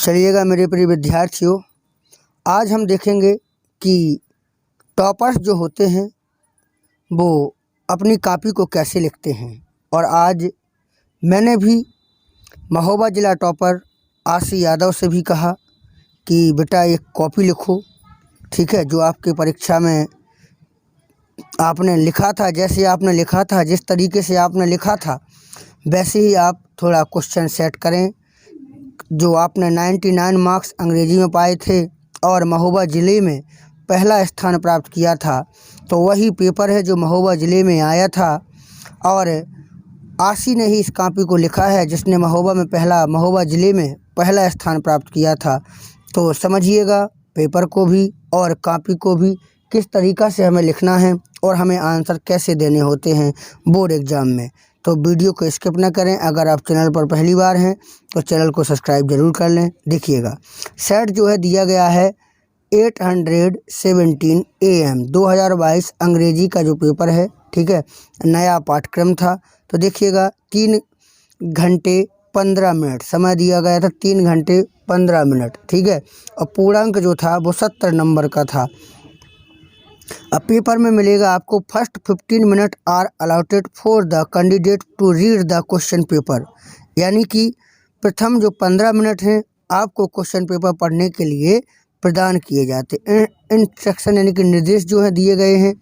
चलिएगा मेरे प्रिय विद्यार्थियों, आज हम देखेंगे कि टॉपर्स जो होते हैं वो अपनी कॉपी को कैसे लिखते हैं। और आज मैंने भी महोबा ज़िला टॉपर आशी यादव से भी कहा कि बेटा एक कॉपी लिखो, ठीक है, जो आपके परीक्षा में आपने लिखा था, जैसे आपने लिखा था, जिस तरीके से आपने लिखा था वैसे ही आप थोड़ा क्वेश्चन सेट करें। जो आपने 99 मार्क्स अंग्रेजी में पाए थे और महोबा ज़िले में पहला स्थान प्राप्त किया था, तो वही पेपर है जो महोबा ज़िले में आया था और आशी ने ही इस कॉपी को लिखा है जिसने महोबा ज़िले में पहला स्थान प्राप्त किया था। तो समझिएगा पेपर को भी और कॉपी को भी किस तरीक़ा से हमें लिखना है और हमें आंसर कैसे देने होते हैं बोर्ड एग्ज़ाम में। तो वीडियो को स्किप न करें। अगर आप चैनल पर पहली बार हैं तो चैनल को सब्सक्राइब ज़रूर कर लें। देखिएगा सेट जो है दिया गया है 817 AM 2022 अंग्रेजी का जो पेपर है, ठीक है, नया पाठ्यक्रम था। तो देखिएगा 3 घंटे 15 मिनट समय दिया गया था, 3 घंटे 15 मिनट, ठीक है। और पूर्णांक जो था वो 70 नंबर का था। अब पेपर में मिलेगा आपको first 15 minute are allotted for the candidate to read the question paper, यानी कि प्रथम जो 15 मिनट हैं आपको क्वेश्चन पेपर पढ़ने के लिए प्रदान किए जाते हैं। इंस्ट्रक्शन यानी कि निर्देश जो है दिए गए हैं।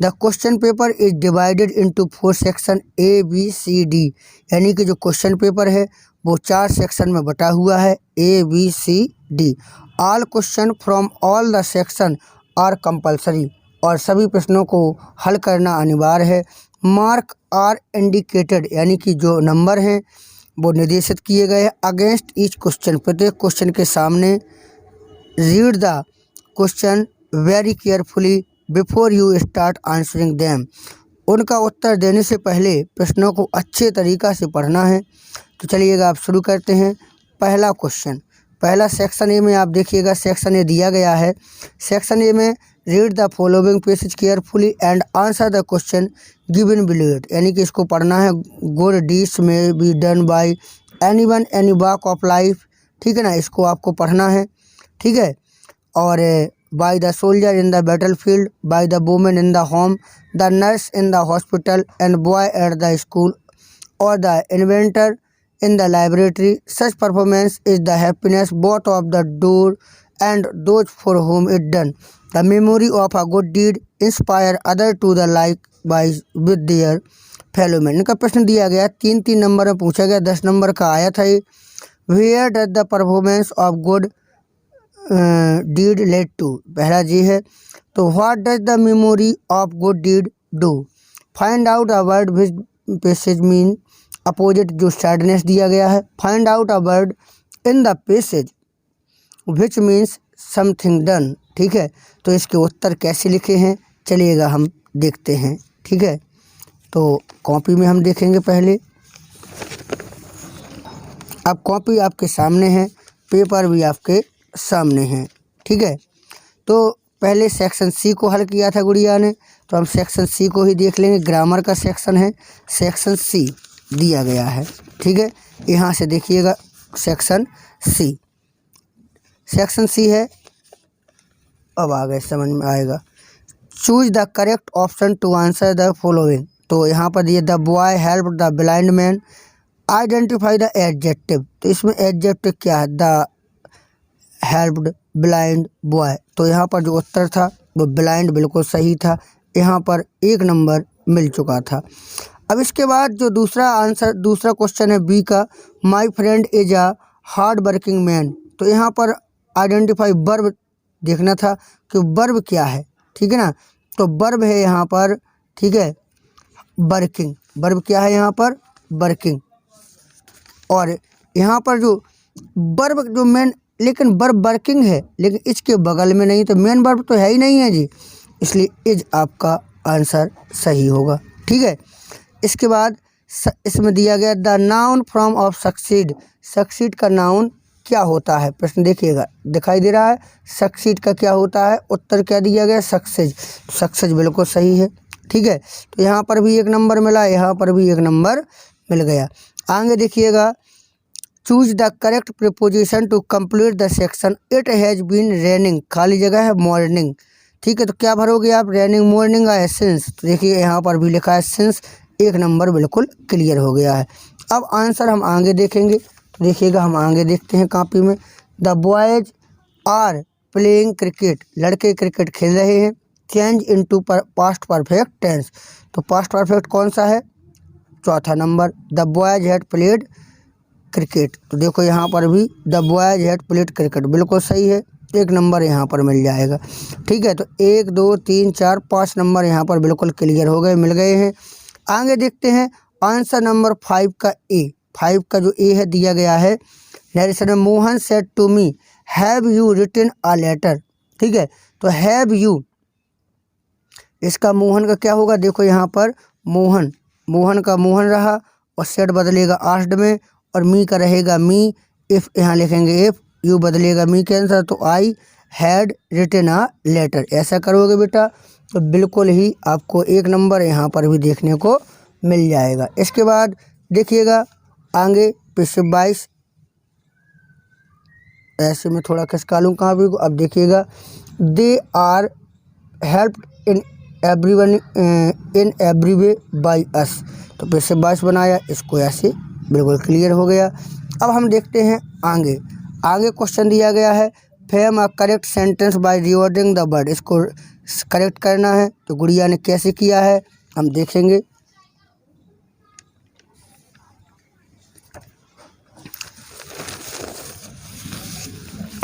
The question paper is divided into 4 section ABCD, यानी कि जो क्वेश्चन पेपर है वो 4 सेक्शन में बटा हुआ है ABCD। All question from all the section are compulsory, और सभी प्रश्नों को हल करना अनिवार्य है। मार्क आर इंडिकेटेड, यानी कि जो नंबर हैं वो निर्देशित किए गए हैं अगेंस्ट ईच क्वेश्चन, प्रत्येक क्वेश्चन के सामने। Read the question very carefully before you start answering them, उनका उत्तर देने से पहले प्रश्नों को अच्छे तरीक़ा से पढ़ना है। तो चलिएगा आप शुरू करते हैं। पहला क्वेश्चन, पहला सेक्शन ए में आप देखिएगा सेक्शन ए दिया गया है। सेक्शन ए में read the following passage carefully and answer the question given below it, यानी कि इसको पढ़ना है। गुड डीड्स में be done by anyone any walk of life, ठीक है ना, इसको आपको पढ़ना है, ठीक है। और by the soldier in the battle field, by the women in the home, the nurse in the hospital and boy at the school और the inventor in the laboratory. Such performance is the happiness both of the doer and those for whom it done. The memory of a good deed inspire other to the likewise with their fellow men. इनका प्रश्न दिया गया 3 number में पूछा गया, 10 number का आया था ये। Where does the performance of good deed lead to, पहला जी है। तो what does the memory of good deed do? Find out a word which passage mean opposite, जो सैडनेस दिया गया है। Find out a word in the passage which means something done, ठीक है। तो इसके उत्तर कैसे लिखे हैं चलिएगा हम देखते हैं, ठीक है। तो कॉपी में हम देखेंगे पहले। अब कॉपी आपके सामने है, पेपर भी आपके सामने है, ठीक है। तो पहले सेक्शन सी को हल किया था गुड़िया ने, तो हम सेक्शन सी को ही देख लेंगे। ग्रामर का सेक्शन है, सेक्शन सी दिया गया है, ठीक है। यहाँ से देखिएगा सेक्शन सी, सेक्शन सी है, अब आ गए समझ में आएगा। Choose the correct option to answer the following, तो यहाँ पर दिए the boy help the blind man, identify the adjective, तो इसमें एडजेक्टिव क्या है, द हेल्प्ड ब्लाइंड बॉय। तो यहाँ पर जो उत्तर था वो ब्लाइंड बिल्कुल सही था, यहाँ पर 1 नंबर मिल चुका था। अब इसके बाद जो दूसरा क्वेश्चन है बी का, my friend is a hard working man, तो यहाँ पर आइडेंटिफाई वर्ब देखना था कि वर्ब क्या है, ठीक है ना। तो वर्ब है यहाँ पर, ठीक है, वर्किंग, वर्ब क्या है यहाँ पर, वर्किंग। और यहाँ पर जो वर्ब जो मेन, लेकिन वर्ब वर्किंग है लेकिन इसके बगल में नहीं, तो मेन वर्ब तो है ही नहीं है जी, इसलिए इज आपका आंसर सही होगा, ठीक है। इसके बाद इसमें दिया गया the noun from of succeed, succeed का नाउन क्या होता है, प्रश्न देखिएगा दिखाई दे रहा है। सक्सीड का क्या होता है, उत्तर क्या दिया गया, सक्सेज, सक्सेज बिल्कुल सही है, ठीक है। तो यहाँ पर भी 1 नंबर मिला, यहाँ पर भी 1 नंबर मिल गया। आगे देखिएगा choose the correct preposition to complete the section. It has been raining, खाली जगह है मॉर्निंग, ठीक है। तो क्या भरोगे आप, रेनिंग मॉर्निंग है सिंस, तो देखिए यहाँ पर भी लिखा है सिंस, एक नंबर बिल्कुल क्लियर हो गया है। अब आंसर हम आगे देखेंगे, तो देखिएगा हम आगे देखते हैं कॉपी में। The boys are playing cricket, लड़के क्रिकेट खेल रहे हैं। Change into past perfect tense, तो पास्ट परफेक्ट कौन सा है, चौथा number. The boys had played cricket, तो देखो यहाँ पर भी the boys had played cricket बिल्कुल सही है, एक नंबर यहाँ पर मिल जाएगा, ठीक है। तो 1 2 3 4 5 नंबर यहाँ पर बिल्कुल क्लियर हो गए, मिल गए हैं। आगे देखते हैं आंसर नंबर 5 का ए, 5 का जो ए है दिया गया है नरेशन में, Mohan said to me have you written a letter, ठीक है। तो हैव यू, इसका मोहन का क्या होगा, देखो यहाँ पर मोहन, मोहन का मोहन रहा और सेट बदलेगा आस्क्ड में, और मी का रहेगा मी, इफ़ यहाँ लिखेंगे इफ़, यू बदलेगा मी के आंसर, तो I had written a letter. ऐसा करोगे बेटा तो बिल्कुल ही आपको एक नंबर यहाँ पर भी देखने को मिल जाएगा। इसके बाद देखिएगा आगे पृष्ठ 22, ऐसे में थोड़ा खिसका लूँ कहाँ भी, अब देखिएगा they are helping everyone in every way by us, तो पृष्ठ 22 बनाया, इसको ऐसे बिल्कुल क्लियर हो गया। अब हम देखते हैं आगे, आगे क्वेश्चन दिया गया है frame a correct sentence by rewording the word, इसको करेक्ट करना है। तो गुड़िया ने कैसे किया है हम देखेंगे।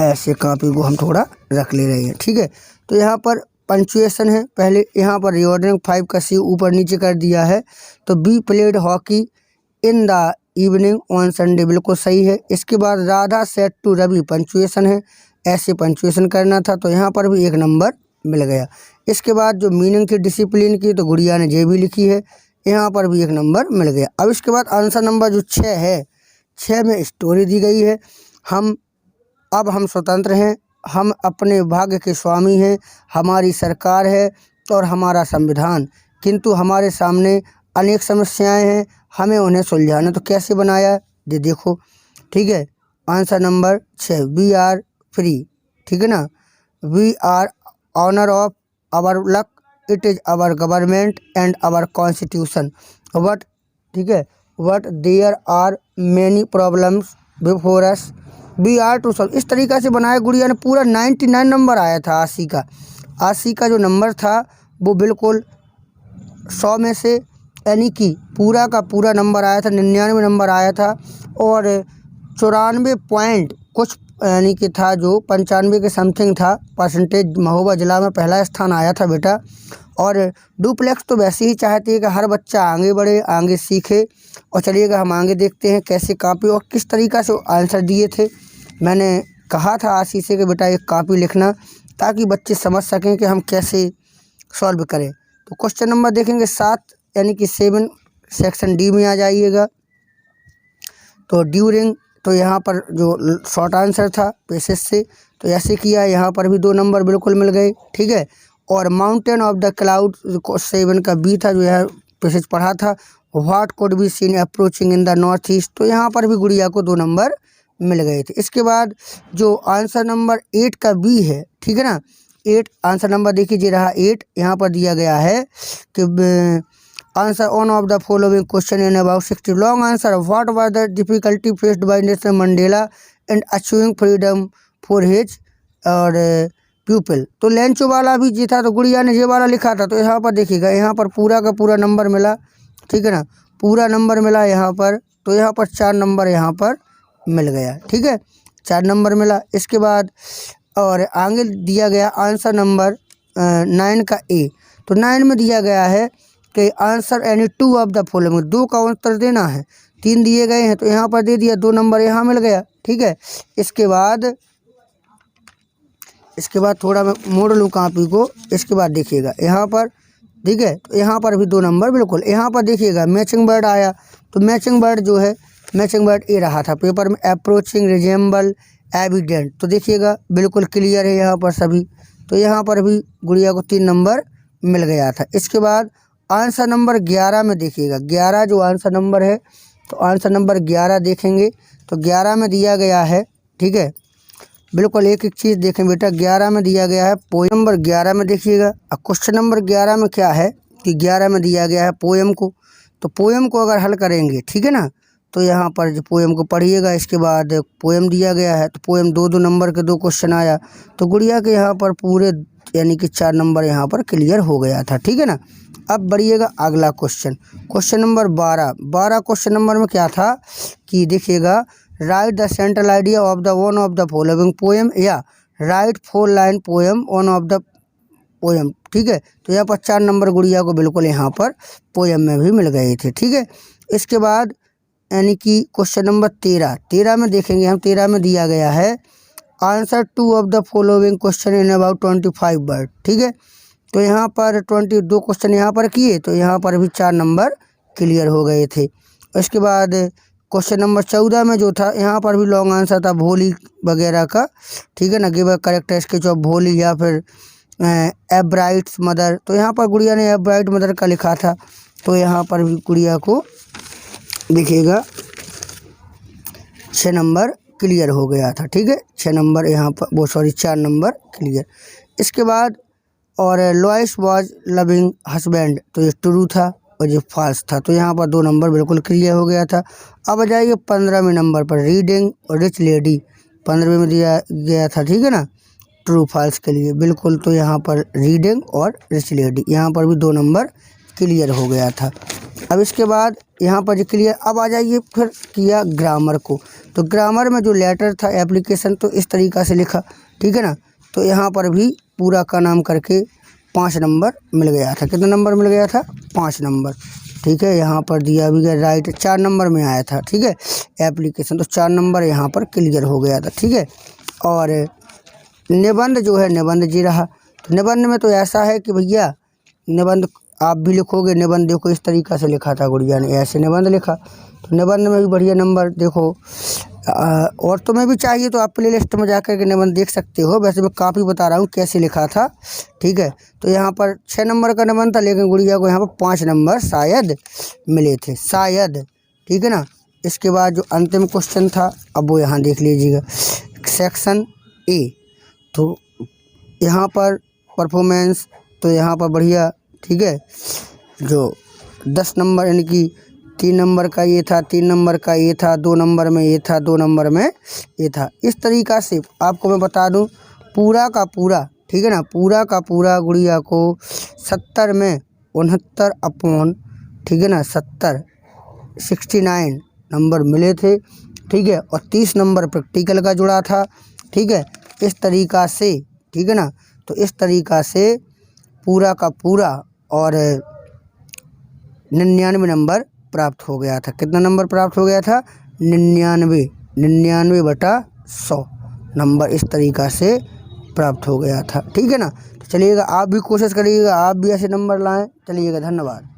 ऐसे कॉपी को हम थोड़ा रख ले रहे हैं, ठीक है। तो यहाँ पर पंचुएशन है, पहले यहाँ पर रिवर्डिंग 5 का सी ऊपर नीचे कर दिया है। तो बी played hockey in the evening on Sunday, बिल्कुल सही है। इसके बाद Radha said to Ravi, punctuation है, ऐसे पंचुएशन करना था, तो यहाँ पर भी एक नंबर मिल गया। इसके बाद जो मीनिंग थी डिसिप्लिन की, तो गुड़िया ने जे भी लिखी है, यहाँ पर भी एक नंबर मिल गया। अब इसके बाद आंसर नंबर जो 6 है, 6 में स्टोरी दी गई है, अब हम स्वतंत्र हैं, हम अपने भाग्य के स्वामी हैं, हमारी सरकार है और हमारा संविधान, किंतु हमारे सामने अनेक समस्याएं हैं, हमें उन्हें सुलझाना। तो कैसे बनाया ये देखो, ठीक है। Answer number 6 we are free, ठीक है ना, we are owner of our luck, it is our government and our constitution but, ठीक है, but there are many problems before us, we are to solve. इस तरीक़ा से बनाया गुड़िया ने, पूरा 99 नंबर आया था 80 का। 80 का जो नंबर था वो बिल्कुल 100 में से यानी कि पूरा का पूरा नंबर आया था, 99 नंबर आया था, और 94 पॉइंट कुछ यानी कि था, जो 95 के समथिंग था परसेंटेज, महोबा जिला में पहला स्थान आया था बेटा। और डुप्लेक्स तो वैसे ही चाहती है कि हर बच्चा आगे बढ़े, आगे सीखे। और चलिएगा हम आगे देखते हैं कैसे कॉपी और किस तरीक़ा से आंसर दिए थे। मैंने कहा था आशीष से कि बेटा एक कॉपी लिखना, ताकि बच्चे समझ सकें कि हम कैसे सॉल्व करें। तो क्वेश्चन नंबर देखेंगे 7 यानी कि 7 सेक्शन डी में आ जाइएगा। तो ड्यूरिंग, तो यहाँ पर जो शॉर्ट आंसर था पेसेस से, तो ऐसे किया, यहाँ पर भी 2 नंबर बिल्कुल मिल गए, ठीक है। और माउंटेन ऑफ द क्लाउड 7 का बी था, जो यह पेसेज पढ़ा था। What could be seen approaching in the north east, तो यहाँ पर भी गुड़िया को 2 नंबर मिल गए थे। इसके बाद जो आंसर नंबर 8 का बी है, ठीक है ना, 8 आंसर नंबर देखिए जी रहा 8, यहाँ पर दिया गया है कि answer on of the following question in about 60 long answer, what was the difficulty faced by Nelson Mandela and achieving freedom for his और प्यूपिल। तो लेंचो वाला भी जी था, तो गुड़िया ने ये वाला लिखा था। तो यहाँ पर देखिएगा, यहाँ पर पूरा का पूरा नंबर मिला, ठीक है ना, पूरा नंबर मिला यहाँ पर। तो यहाँ पर 4 नंबर यहाँ पर मिल गया, ठीक है, 4 नंबर मिला। इसके बाद और आगे दिया गया आंसर नंबर 9 का ए। तो 9 में दिया गया है कि answer any 2 of the following, 2 का उत्तर देना है, 3 दिए गए हैं, तो यहाँ पर दे दिया, 2 नंबर यहाँ मिल गया, ठीक है। इसके बाद थोड़ा मैं मोड़ लूँ कॉपी को। इसके बाद देखिएगा यहाँ पर, ठीक है, तो यहाँ पर भी 2 नंबर बिल्कुल। यहाँ पर देखिएगा मैचिंग वर्ड आया, तो मैचिंग वर्ड जो है, मैचिंग वर्ड ए रहा था पेपर में, अप्रोचिंग, रिजेंबल, एविडेंट। तो देखिएगा बिल्कुल क्लियर है यहाँ पर सभी। तो यहाँ पर भी गुड़िया को 3 नंबर मिल गया था। इसके बाद आंसर नंबर 11 में देखिएगा, 11 जो आंसर नंबर है, तो आंसर नंबर 11 देखेंगे तो 11 में दिया गया है, ठीक है। बिल्कुल एक एक चीज़ देखें बेटा, 11 में दिया गया है पोएम नंबर 11 में देखिएगा। अब क्वेश्चन नंबर 11 में क्या है कि 11 में दिया गया है पोएम को, तो पोएम को अगर हल करेंगे, ठीक है ना, तो यहाँ पर जो पोएम को पढ़िएगा, इसके बाद पोएम दिया गया है तो पोएम 2-2 नंबर के 2 क्वेश्चन आया, तो गुड़िया के यहाँ पर पूरे यानी कि 4 नंबर यहाँ पर क्लियर हो गया था, ठीक है ना। अब बढ़िएगा अगला question, question number 12 question number में क्या था कि देखिएगा, write the central idea of the one of the following poem या write 4 line poem on of the poem, ठीक है। तो यहाँ पर 4 नंबर गुड़िया को बिल्कुल यहाँ पर पोएम में भी मिल गए थे, ठीक है। इसके बाद यानी कि क्वेश्चन नंबर 13 में देखेंगे हम, 13 में दिया गया है answer 2 of the following question in about 25 word, ठीक है। तो यहाँ पर 22 क्वेश्चन यहाँ पर किए, तो यहाँ पर भी 4 नंबर क्लियर हो गए थे। इसके बाद क्वेश्चन नंबर 14 में जो था, यहाँ पर भी लॉन्ग आंसर था भोली वगैरह का, ठीक है ना, give a correct sketch of भोली या फिर एब्राइट्स मदर, तो यहाँ पर गुड़िया ने एब्राइट मदर का लिखा था, तो यहाँ पर भी गुड़िया को देखिएगा 6 नंबर क्लियर हो गया था, ठीक है। 6 नंबर यहाँ पर 4 नंबर क्लियर। इसके बाद और लॉइस वाज लविंग हस्बैंड, तो ये ट्रू था और ये फॉल्स था, तो यहाँ पर 2 नंबर बिल्कुल क्लियर हो गया था। अब आ जाइए 15वें नंबर पर, रीडिंग और रिच लेडी, 15वें में दिया गया था, ठीक है ना, ट्रू फॉल्स के लिए बिल्कुल, तो यहाँ पर रीडिंग और रिच लेडी, यहाँ पर भी 2 नंबर क्लियर हो गया था। अब इसके बाद यहाँ पर जो क्लियर, अब आ जाइए फिर किया ग्रामर को, तो ग्रामर में जो लेटर था एप्लीकेशन, तो इस तरीक़ा से लिखा, ठीक है ना, तो यहाँ पर भी पूरा का नाम करके 5 नंबर मिल गया था। कितना नंबर मिल गया था? 5 नंबर, ठीक है। यहाँ पर दिया भी गया राइट, 4 नंबर में आया था, ठीक है, एप्लीकेशन, तो 4 नंबर यहाँ पर क्लियर हो गया था, ठीक है। और निबंध जो है, निबंध जी रहा, तो निबंध में तो ऐसा है कि भैया निबंध आप भी लिखोगे, निबंध देखो इस तरीक़ा से लिखा था गुड़िया ने, ऐसे निबंध लिखा, तो निबंध में भी बढ़िया नंबर देखो। और तुम्हें भी चाहिए तो आप प्ले लिस्ट में जाकर के निबंध देख सकते हो, वैसे मैं काफ़ी बता रहा हूँ कैसे लिखा था, ठीक है। तो यहाँ पर 6 नंबर का निबंध था, लेकिन गुड़िया को यहाँ पर 5 नंबर शायद मिले थे, शायद, ठीक है ना। इसके बाद जो अंतिम क्वेश्चन था, अब वो यहाँ देख लीजिएगा, सेक्शन ए, तो यहाँ पर परफॉर्मेंस, तो यहाँ पर बढ़िया, ठीक है, जो 10 नंबर यानी कि 3 नंबर का ये था, 3 नंबर का ये था, 2 नंबर में ये था, 2 नंबर में ये था। इस तरीक़ा से आपको मैं बता दूं पूरा का पूरा, ठीक है ना, पूरा का पूरा गुड़िया को 70 में 69 अपॉन, ठीक है ना, 69 नंबर मिले थे, ठीक है। और 30 नंबर प्रैक्टिकल का जुड़ा था, ठीक है, इस तरीक़ा से, ठीक है ना। तो इस तरीक़ा से पूरा का पूरा और 99 नंबर प्राप्त हो गया था। कितना नंबर प्राप्त हो गया था? 99/100 नंबर इस तरीक़ा से प्राप्त हो गया था, ठीक है ना। तो चलिएगा, आप भी कोशिश करिएगा, आप भी ऐसे नंबर लाएं। चलिएगा, धन्यवाद।